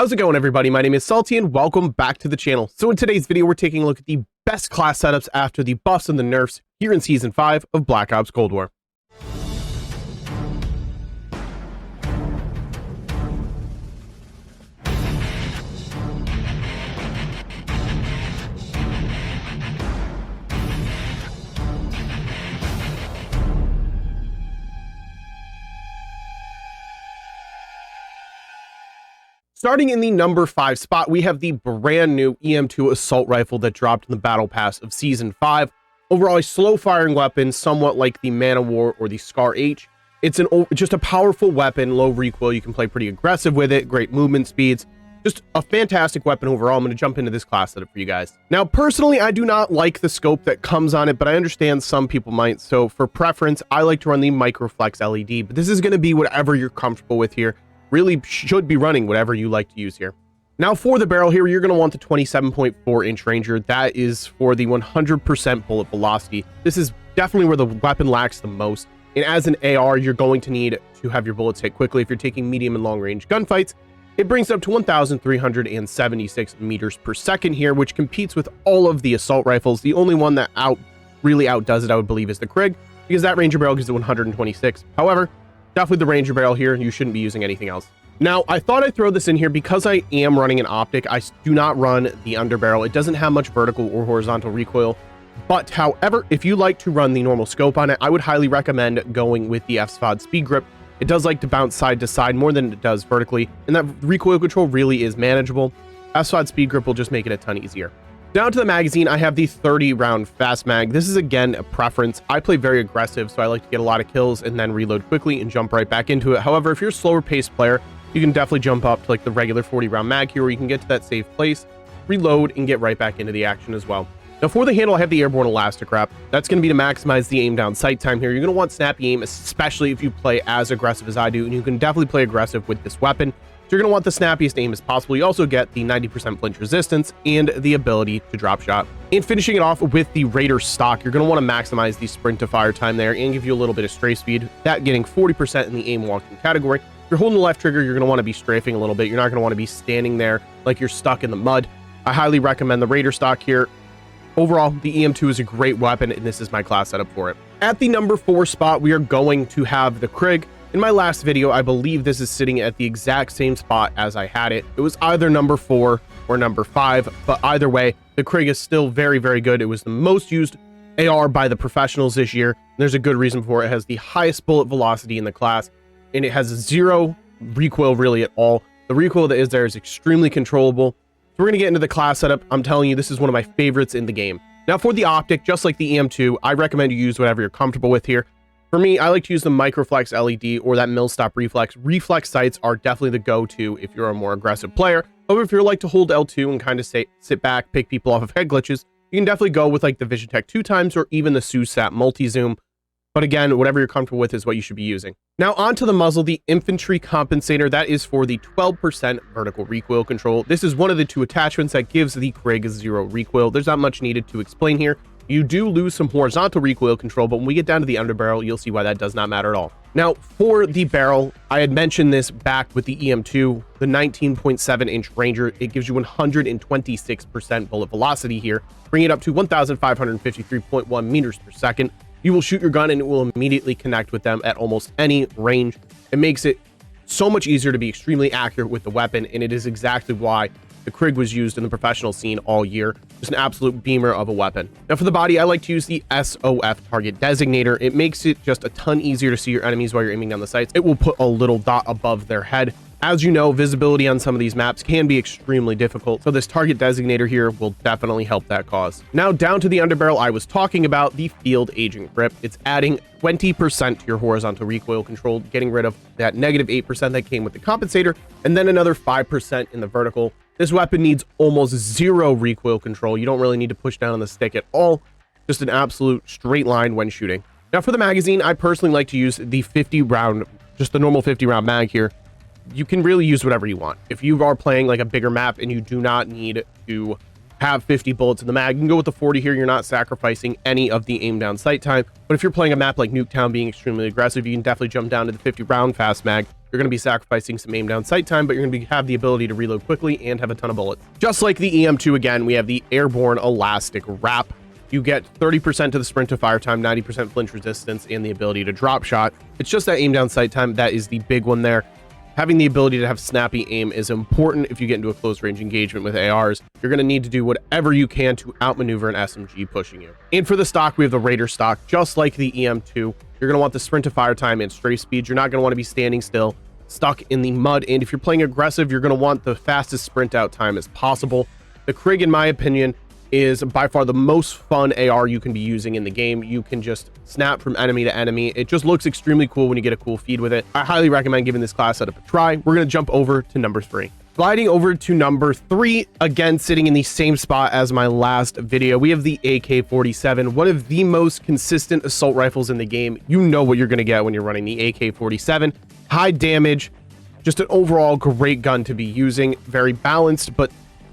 How's it going, everybody? My name is Salty and welcome back to the channel. So in today's video, we're taking a look at the best class setups after the buffs and the nerfs here in Season 5 of Black Ops Cold War. Starting in the number 5 spot, we have the brand new EM2 assault rifle that dropped in the battle pass of Season 5. Overall, a slow firing weapon, somewhat like the Man of War or the Scar H. It's just a powerful weapon, low recoil. You can play pretty aggressive with it, great movement speeds. Just a fantastic weapon overall. I'm going to jump into this class setup for you guys. Now, personally, I do not like the scope that comes on it, but I understand some people might. So for preference, I like to run the Microflex LED, but this is going to be whatever you're comfortable with here. Really should be running whatever you like to use here. Now for the barrel here, you're going to want the 27.4 inch Ranger. That is for the 100% bullet velocity. This is definitely where the weapon lacks the most. And as an AR, you're going to need to have your bullets hit quickly. If you're taking medium and long range gunfights, it brings up to 1,376 meters per second here, which competes with all of the assault rifles. The only one that really outdoes it, I would believe, is the Krig, because that Ranger barrel gives it 126. However, definitely the Ranger barrel here. You shouldn't be using anything else. Now, I thought I'd throw this in here because I am running an optic. I do not run the underbarrel. It doesn't have much vertical or horizontal recoil. But however, if you like to run the normal scope on it, I would highly recommend going with the ffar speed grip. It does like to bounce side to side more than it does vertically, and that recoil control really is manageable. ffar speed grip will just make it a ton easier. Down to the magazine, I have the 30 round fast mag. This is again a preference. I play very aggressive, so I like to get a lot of kills and then reload quickly and jump right back into it. However, if you're a slower paced player, you can definitely jump up to like the regular 40 round mag here, where you can get to that safe place, reload, and get right back into the action as well. Now for the handle, I have the airborne elastic wrap. That's going to be to maximize the aim down sight time here. You're going to want snappy aim, especially if you play as aggressive as I do, and you can definitely play aggressive with this weapon. So you're going to want the snappiest aim as possible. You also get the 90% flinch resistance and the ability to drop shot. And finishing it off with the Raider stock, you're going to want to maximize the sprint to fire time there and give you a little bit of strafe speed, that getting 40% in the aim walking category. If you're holding the left trigger, you're going to want to be strafing a little bit. You're not going to want to be standing there like you're stuck in the mud. I highly recommend the Raider stock here. Overall, the EM2 is a great weapon, and this is my class setup for it. At the number 4 spot, we are going to have the Krig. In my last video, I believe this is sitting at the exact same spot as I had it. It was either number 4 or number 5, but either way, the Krig is still very, very good. It was the most used AR by the professionals this year. There's a good reason for it. It has the highest bullet velocity in the class, and it has zero recoil really at all. The recoil that is there is extremely controllable. So we're going to get into the class setup. I'm telling you, this is one of my favorites in the game. Now for the optic, just like the EM2, I recommend you use whatever you're comfortable with here. For me, I like to use the Microflex LED or that Millstop Reflex. Reflex sights are definitely the go-to if you're a more aggressive player. However, if you like to hold L2 and kind of sit back, pick people off of head glitches, you can definitely go with like the VisionTech 2x or even the SUSAT multi-zoom. But again, whatever you're comfortable with is what you should be using. Now onto the muzzle, the infantry compensator, that is for the 12% vertical recoil control. This is one of the 2 attachments that gives the Krig 0 recoil. There's not much needed to explain here. You do lose some horizontal recoil control, but when we get down to the underbarrel, you'll see why that does not matter at all. Now, for the barrel, I had mentioned this back with the EM2, the 19.7 inch Ranger. It gives you 126% bullet velocity here, bringing it up to 1,553.1 meters per second. You will shoot your gun and it will immediately connect with them at almost any range. It makes it so much easier to be extremely accurate with the weapon, and it is exactly why the Krig was used in the professional scene all year. Just an absolute beamer of a weapon. Now for the body, I like to use the SOF target designator. It makes it just a ton easier to see your enemies while you're aiming down the sights. It will put a little dot above their head. As you know, visibility on some of these maps can be extremely difficult, so this target designator here will definitely help that cause. Now down to the underbarrel, I was talking about the field agent grip. It's adding 20% to your horizontal recoil control, getting rid of that negative 8% that came with the compensator, and then another 5% in the vertical. This weapon needs almost zero recoil control. You don't really need to push down on the stick at all. Just an absolute straight line when shooting. Now for the magazine, I personally like to use the 50 round, just the normal 50 round mag here. You can really use whatever you want. If you are playing like a bigger map and you do not need to have 50 bullets in the mag. You can go with the 40 here. You're not sacrificing any of the aim down sight time. But if you're playing a map like Nuketown being extremely aggressive, you can definitely jump down to the 50 round fast mag. You're going to be sacrificing some aim down sight time, but you're going to have the ability to reload quickly and have a ton of bullets. Just like the EM2 again, we have the airborne elastic wrap. You get 30% to the sprint to fire time, 90% flinch resistance, and the ability to drop shot. It's just that aim down sight time that is the big one there. Having the ability to have snappy aim is important if you get into a close range engagement with ARs. You're going to need to do whatever you can to outmaneuver an SMG pushing you. And for the stock, we have the Raider stock, just like the EM2. You're going to want the sprint to fire time and strafe speed. You're not going to want to be standing still, stuck in the mud. And if you're playing aggressive, you're going to want the fastest sprint out time as possible. The Krig, in my opinion, is by far the most fun AR you can be using in the game. You can just snap from enemy to enemy. It just looks extremely cool when you get a cool feed with it. I highly recommend giving this class setup a try. We're going to jump over to number 3. Sliding over to number 3, again, sitting in the same spot as my last video, we have the AK-47, one of the most consistent assault rifles in the game. You know what you're going to get when you're running the AK-47. High damage, just an overall great gun to be using, very balanced, but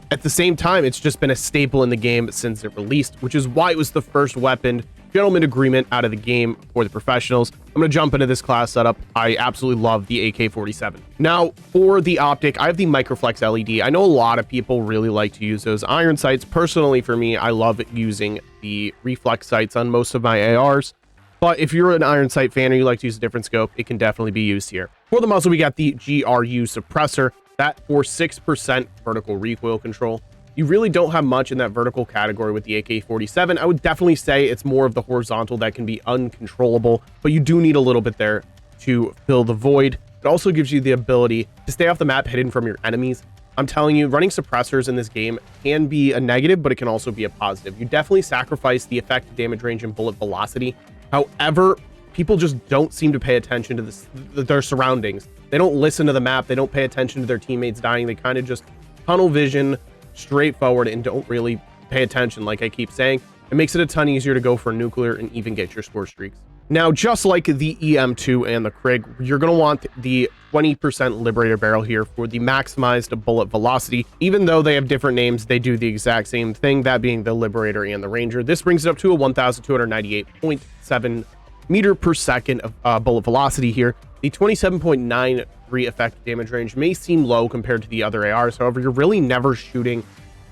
at the same time, it's just been a staple in the game since it released, which is why it was the first weapon gentleman agreement out of the game for the professionals. I'm going to jump into this class setup. I absolutely love the AK-47. Now, for the optic, I have the Microflex LED. I know a lot of people really like to use those iron sights. Personally, for me, I love using the reflex sights on most of my ARs. But if you're an iron sight fan or you like to use a different scope, it can definitely be used here. For the muzzle, we got the GRU suppressor. That for 6% vertical recoil control. You really don't have much in that vertical category with the AK-47. I would definitely say it's more of the horizontal that can be uncontrollable, but you do need a little bit there to fill the void. It also gives you the ability to stay off the map hidden from your enemies. I'm telling you, running suppressors in this game can be a negative, but it can also be a positive. You definitely sacrifice the effective damage range and bullet velocity. However, people just don't seem to pay attention to their surroundings. They don't listen to the map. They don't pay attention to their teammates dying. They kind of just tunnel vision straight forward and don't really pay attention, like I keep saying. It makes it a ton easier to go for nuclear and even get your score streaks. Now, just like the EM2 and the Krig, you're going to want the 20% Liberator barrel here for the maximized bullet velocity. Even though they have different names, they do the exact same thing, that being the Liberator and the Ranger. This brings it up to a 1,298.7 meter per second of bullet velocity here. The 27.93 effective damage range may seem low compared to the other ARs. However, you're really never shooting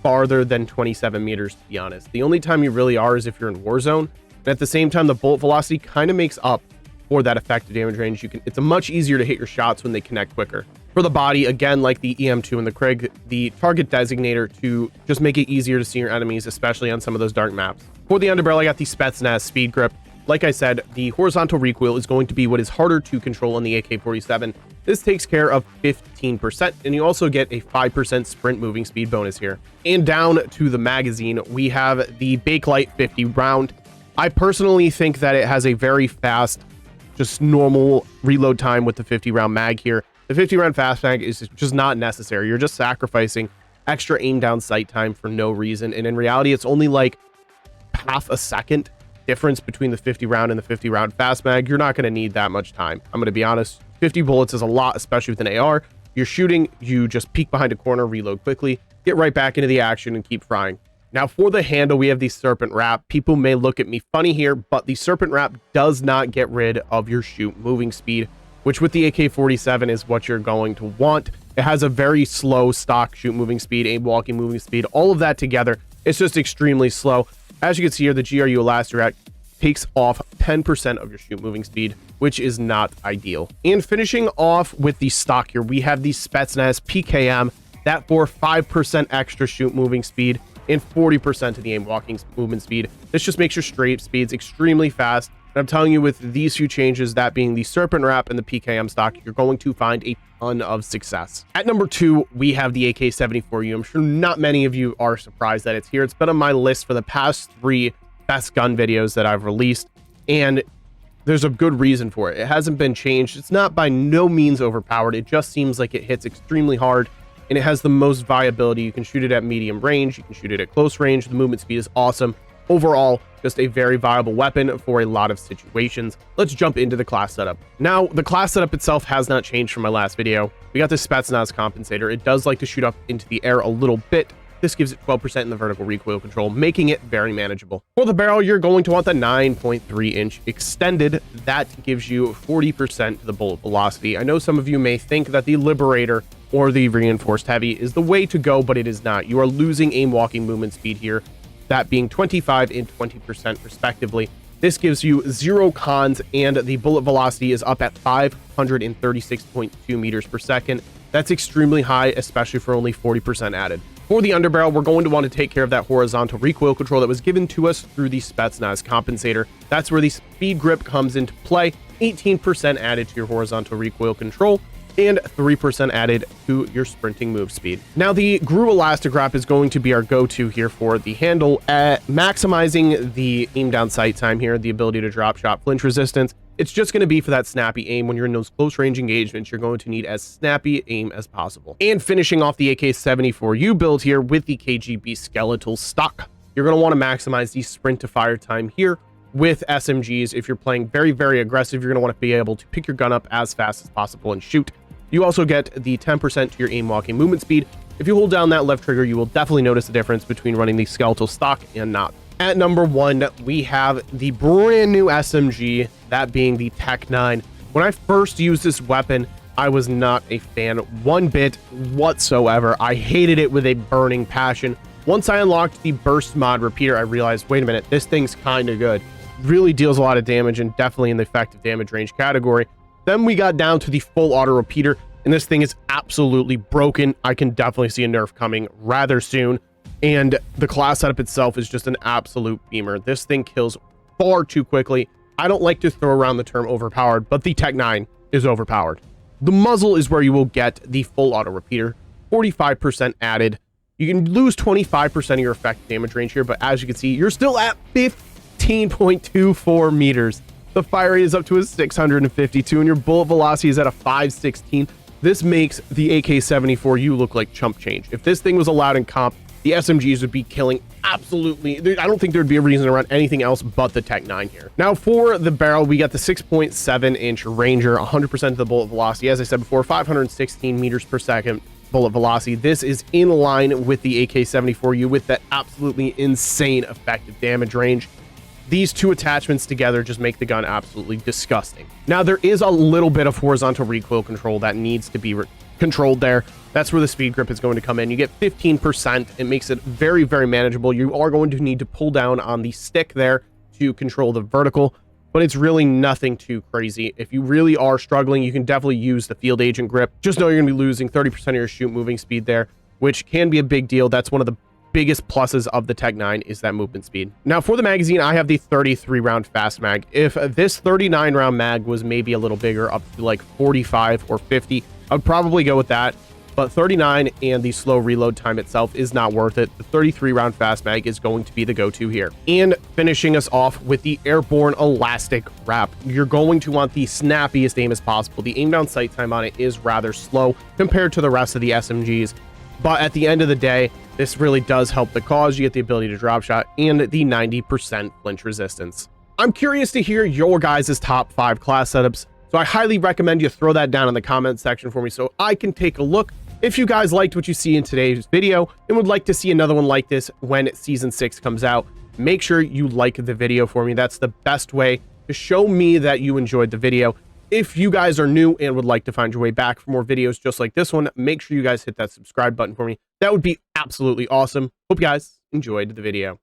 farther than 27 meters, to be honest. The only time you really are is if you're in Warzone. And at the same time, the bullet velocity kind of makes up for that effective damage range. It's a much easier to hit your shots when they connect quicker. For the body, again, like the EM2 and the Krig, the target designator to just make it easier to see your enemies, especially on some of those dark maps. For the underbarrel, I got the Spetsnaz speed grip. Like I said, the horizontal recoil is going to be what is harder to control on the AK-47. This takes care of 15%, and you also get a 5% sprint moving speed bonus here. And down to the magazine, we have the Bakelite 50 round. I personally think that it has a very fast, just normal reload time with the 50 round mag here. The 50 round fast mag is just not necessary. You're just sacrificing extra aim down sight time for no reason. And in reality, it's only like half a second difference between the 50 round and the 50 round fast mag. You're not going to need that much time. I'm going to be honest. 50 bullets is a lot, especially with an AR. You're shooting, you just peek behind a corner, reload quickly, get right back into the action and keep frying. Now for the handle, we have the Serpent Wrap. People may look at me funny here, but the Serpent Wrap does not get rid of your shoot moving speed, which with the AK-47 is what you're going to want. It has a very slow stock shoot moving speed, aim walking moving speed, all of that together. It's just extremely slow. As you can see here, the GRU Elastorac takes off 10% of your shoot moving speed, which is not ideal. And finishing off with the stock here, we have the Spetsnaz PKM, that for 5% extra shoot moving speed and 40% of the aim walking movement speed. This just makes your straight speeds extremely fast. And I'm telling you, with these few changes, that being the Serpent Wrap and the PKM stock, you're going to find a ton of success. At number 2, we have the AK-74U. I'm sure not many of you are surprised that it's here. It's been on my list for the past 3 best gun videos that I've released, and there's a good reason for it. It hasn't been changed. It's not by no means overpowered. It just seems like it hits extremely hard, and it has the most viability. You can shoot it at medium range. You can shoot it at close range. The movement speed is awesome. Overall, just a very viable weapon for a lot of situations. Let's jump into the class setup. Now, the class setup itself has not changed from my last video. We got the Spetsnaz compensator. It does like to shoot up into the air a little bit. this gives it 12% in the vertical recoil control, making it very manageable. For the barrel, you're going to want the 9.3-inch extended. That gives you 40% to the bullet velocity. I know some of you may think that the Liberator or the reinforced heavy is the way to go, but it is not. You are losing aim walking movement speed here, that being 25 and 20% respectively. This gives you 0 cons, and the bullet velocity is up at 536.2 meters per second. That's extremely high, especially for only 40% added. For the underbarrel, we're going to want to take care of that horizontal recoil control that was given to us through the Spetsnaz compensator. That's where the speed grip comes into play. 18% added to your horizontal recoil control and 3% added to your sprinting move speed. Now, the GRU elastic wrap is going to be our go-to here for the handle at maximizing the aim down sight time here, the ability to drop shot flinch resistance. It's just going to be for that snappy aim. When you're in those close range engagements, you're going to need as snappy aim as possible. And finishing off the AK-74U build here with the KGB skeletal stock, you're going to want to maximize the sprint to fire time here with SMGs. If you're playing very, very aggressive, you're going to want to be able to pick your gun up as fast as possible and shoot. You also get the 10% to your aim walking movement speed. If you hold down that left trigger, you will definitely notice the difference between running the skeletal stock and not. At number 1, we have the brand new SMG, that being the Tech 9. When I first used this weapon, I was not a fan one bit whatsoever. I hated it with a burning passion. Once I unlocked the burst mod repeater, I realized, wait a minute, this thing's kind of good. Really deals a lot of damage and definitely in the effective damage range category. Then we got down to the full auto repeater, and this thing is absolutely broken. I can definitely see a nerf coming rather soon, and the class setup itself is just an absolute beamer. This thing kills far too quickly. I don't like to throw around the term overpowered, but the Tech 9 is overpowered. The muzzle is where you will get the full auto repeater, 45% added. You can lose 25% of your effective damage range here, but as you can see, you're still at 15.24 meters. The fire rate is up to a 652, and your bullet velocity is at a 516. This makes the AK-74U look like chump change. If this thing was allowed in comp, the SMGs would be killing absolutely. I don't think there'd be a reason to run anything else but the Tech 9 here. Now, for the barrel, we got the 6.7-inch Ranger, 100% of the bullet velocity. As I said before, 516 meters per second bullet velocity. This is in line with the AK-74U with that absolutely insane effective damage range. These two attachments together just make the gun absolutely disgusting. Now, there is a little bit of horizontal recoil control that needs to be controlled there. That's where the speed grip is going to come in. You get 15%. It makes it very, very manageable. You are going to need to pull down on the stick there to control the vertical, but it's really nothing too crazy. If you really are struggling, you can definitely use the field agent grip. Just know you're going to be losing 30% of your shoot moving speed there, which can be a big deal. That's one of the biggest pluses of the Tech 9 is that movement speed. Now, for the magazine, I have the 33 round fast mag. If this 39 round mag was maybe a little bigger, up to like 45 or 50, I would probably go with that. But 39 and the slow reload time itself is not worth it. The 33 round fast mag is going to be the go-to here. And finishing us off with the airborne elastic wrap, you're going to want the snappiest aim as possible. The aim down sight time on it is rather slow compared to the rest of the SMGs. But at the end of the day, this really does help the cause. You get the ability to drop shot and the 90% flinch resistance. I'm curious to hear your guys' top 5 class setups, so I highly recommend you throw that down in the comment section for me so I can take a look. If you guys liked what you see in today's video and would like to see another one like this when Season 6 comes out, make sure you like the video for me. That's the best way to show me that you enjoyed the video. If you guys are new and would like to find your way back for more videos just like this one, make sure you guys hit that subscribe button for me. That would be absolutely awesome. Hope you guys enjoyed the video.